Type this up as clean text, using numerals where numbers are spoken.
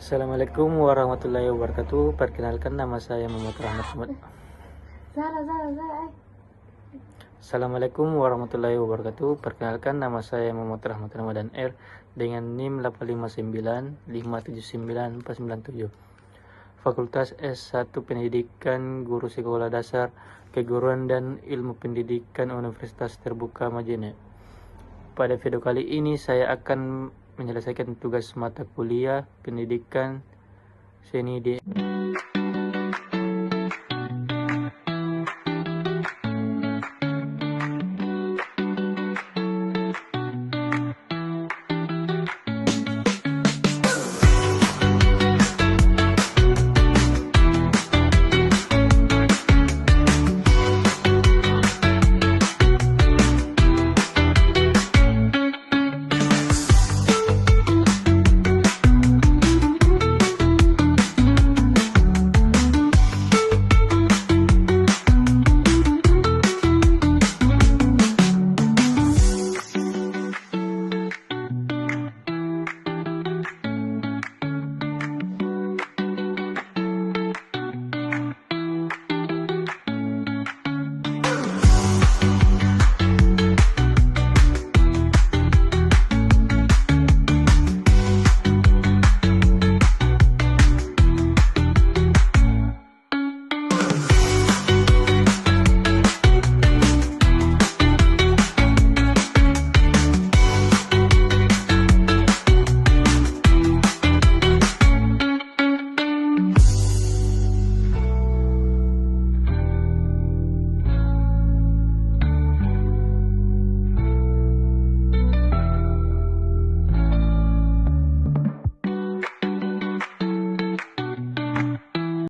Assalamualaikum warahmatullahi wabarakatuh. Perkenalkan, nama saya Muhammad Rahmat Ahmad. Assalamualaikum warahmatullahi wabarakatuh. Perkenalkan, nama saya Muhammad Rahmat Ramadan R dengan NIM 859579497. Fakultas S1 Pendidikan Guru Sekolah Dasar Keguruan dan Ilmu Pendidikan Universitas Terbuka Majene. Pada video kali ini saya akan menyelesaikan tugas mata kuliah pendidikan seni di